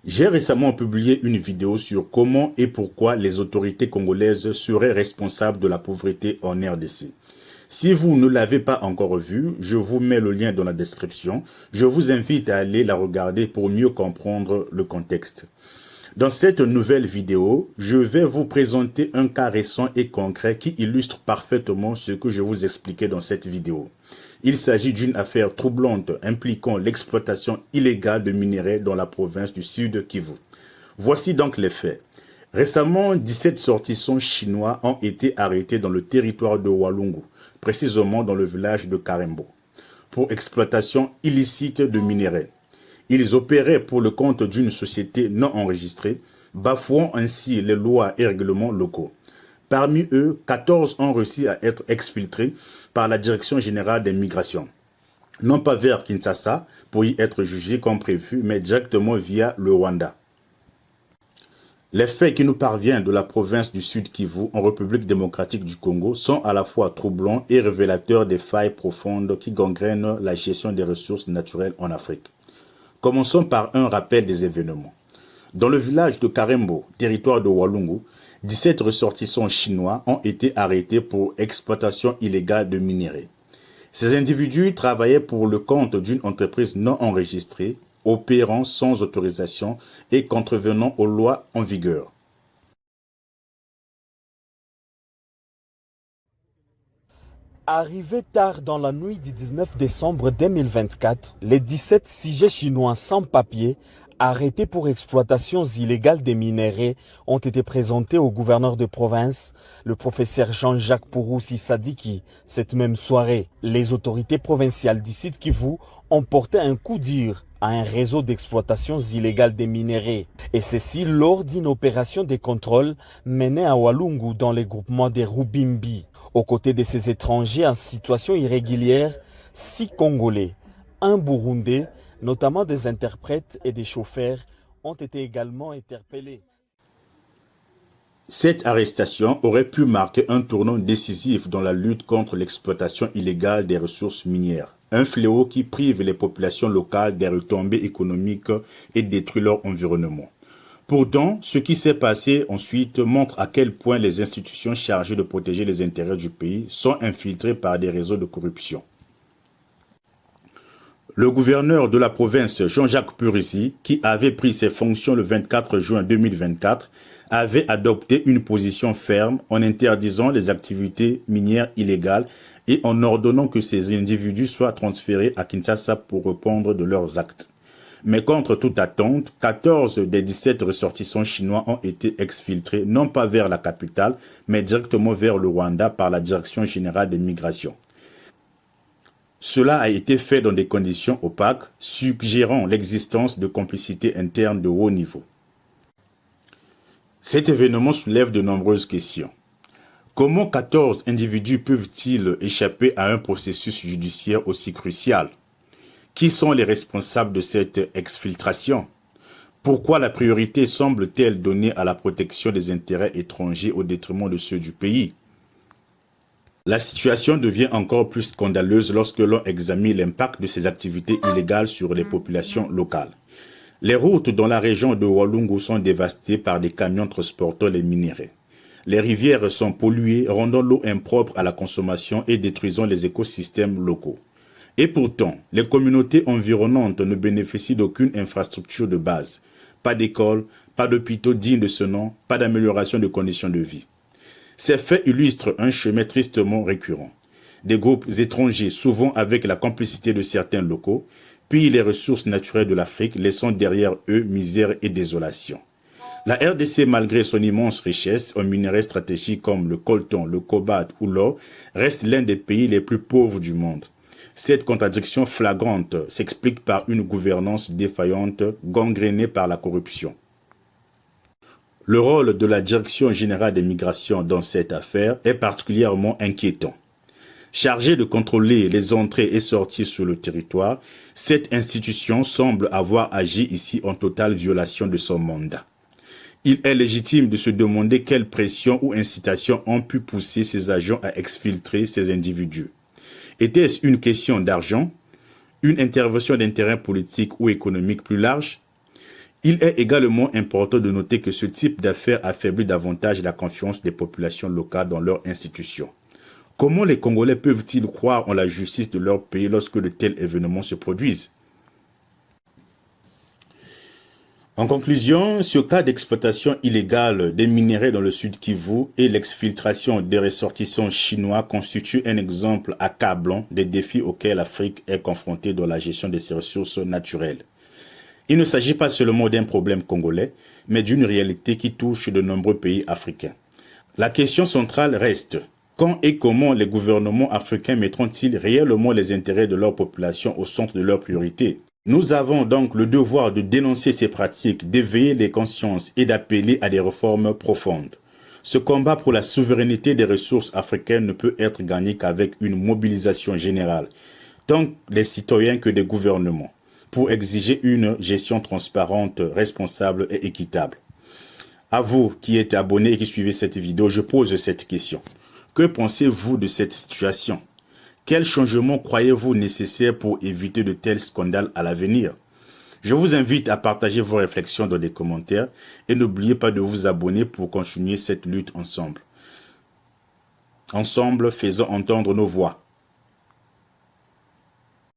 J'ai récemment publié une vidéo sur comment et pourquoi les autorités congolaises seraient responsables de la pauvreté en RDC. Si vous ne l'avez pas encore vue, je vous mets le lien dans la description. Je vous invite à aller la regarder pour mieux comprendre le contexte. Dans cette nouvelle vidéo, je vais vous présenter un cas récent et concret qui illustre parfaitement ce que je vous expliquais dans cette vidéo. Il s'agit d'une affaire troublante impliquant l'exploitation illégale de minerais dans la province du Sud Kivu. Voici donc les faits. Récemment, 17 sortissants chinois ont été arrêtés dans le territoire de Walungu, précisément dans le village de Karembo, pour exploitation illicite de minerais. Ils opéraient pour le compte d'une société non enregistrée, bafouant ainsi les lois et règlements locaux. Parmi eux, 14 ont réussi à être exfiltrés par la Direction générale des migrations. Non pas vers Kinshasa pour y être jugés comme prévu, mais directement via le Rwanda. Les faits qui nous parviennent de la province du Sud Kivu en République démocratique du Congo sont à la fois troublants et révélateurs des failles profondes qui gangrènent la gestion des ressources naturelles en Afrique. Commençons par un rappel des événements. Dans le village de Karembo, territoire de Walungu, 17 ressortissants chinois ont été arrêtés pour exploitation illégale de minerais. Ces individus travaillaient pour le compte d'une entreprise non enregistrée, opérant sans autorisation et contrevenant aux lois en vigueur. Arrivés tard dans la nuit du 19 décembre 2024, les 17 sujets chinois sans papier arrêtés pour exploitation illégale des minerais ont été présentés au gouverneur de province, le professeur Jean-Jacques Pouroussi Sadiki. Cette même soirée, les autorités provinciales du Sud Kivu ont porté un coup dur à un réseau d'exploitation illégale des minerais. Et ceci lors d'une opération de contrôle menée à Walungu dans les groupements des Rubimbi. Aux côtés de ces étrangers en situation irrégulière, 6 Congolais, un Burundais, notamment des interprètes et des chauffeurs, ont été également interpellés. Cette arrestation aurait pu marquer un tournant décisif dans la lutte contre l'exploitation illégale des ressources minières, un fléau qui prive les populations locales des retombées économiques et détruit leur environnement. Pourtant, ce qui s'est passé ensuite montre à quel point les institutions chargées de protéger les intérêts du pays sont infiltrées par des réseaux de corruption. Le gouverneur de la province, Jean-Jacques Pouroussi, qui avait pris ses fonctions le 24 juin 2024, avait adopté une position ferme en interdisant les activités minières illégales et en ordonnant que ces individus soient transférés à Kinshasa pour répondre de leurs actes. Mais contre toute attente, 14 des 17 ressortissants chinois ont été exfiltrés non pas vers la capitale, mais directement vers le Rwanda par la Direction générale des migrations. Cela a été fait dans des conditions opaques, suggérant l'existence de complicités internes de haut niveau. Cet événement soulève de nombreuses questions. Comment 14 individus peuvent-ils échapper à un processus judiciaire aussi crucial ? Qui sont les responsables de cette exfiltration? Pourquoi la priorité semble-t-elle donnée à la protection des intérêts étrangers au détriment de ceux du pays? La situation devient encore plus scandaleuse lorsque l'on examine l'impact de ces activités illégales sur les populations locales. Les routes dans la région de Walungu sont dévastées par des camions transportant les minerais. Les rivières sont polluées, rendant l'eau impropre à la consommation et détruisant les écosystèmes locaux. Et pourtant, les communautés environnantes ne bénéficient d'aucune infrastructure de base. Pas d'école, pas d'hôpitaux dignes de ce nom, pas d'amélioration de conditions de vie. Ces faits illustrent un chemin tristement récurrent. Des groupes étrangers, souvent avec la complicité de certains locaux, pillent les ressources naturelles de l'Afrique, laissant derrière eux misère et désolation. La RDC, malgré son immense richesse en minerais stratégiques comme le coltan, le cobalt ou l'or, reste l'un des pays les plus pauvres du monde. Cette contradiction flagrante s'explique par une gouvernance défaillante, gangrénée par la corruption. Le rôle de la Direction générale des migrations dans cette affaire est particulièrement inquiétant. Chargée de contrôler les entrées et sorties sur le territoire, cette institution semble avoir agi ici en totale violation de son mandat. Il est légitime de se demander quelles pressions ou incitations ont pu pousser ces agents à exfiltrer ces individus. Était-ce une question d'argent, une intervention d'intérêt politique ou économique plus large? Il est également important de noter que ce type d'affaires affaiblit davantage la confiance des populations locales dans leurs institutions. Comment les Congolais peuvent-ils croire en la justice de leur pays lorsque de tels événements se produisent? En conclusion, ce cas d'exploitation illégale des minerais dans le sud Kivu et l'exfiltration des ressortissants chinois constituent un exemple accablant des défis auxquels l'Afrique est confrontée dans la gestion de ses ressources naturelles. Il ne s'agit pas seulement d'un problème congolais, mais d'une réalité qui touche de nombreux pays africains. La question centrale reste: quand et comment les gouvernements africains mettront-ils réellement les intérêts de leur population au centre de leurs priorités? Nous avons donc le devoir de dénoncer ces pratiques, d'éveiller les consciences et d'appeler à des réformes profondes. Ce combat pour la souveraineté des ressources africaines ne peut être gagné qu'avec une mobilisation générale, tant des citoyens que des gouvernements, pour exiger une gestion transparente, responsable et équitable. À vous qui êtes abonnés et qui suivez cette vidéo, je pose cette question. Que pensez-vous de cette situation? Quels changements croyez-vous nécessaires pour éviter de tels scandales à l'avenir? Je vous invite à partager vos réflexions dans les commentaires et n'oubliez pas de vous abonner pour continuer cette lutte ensemble. Ensemble, faisons entendre nos voix.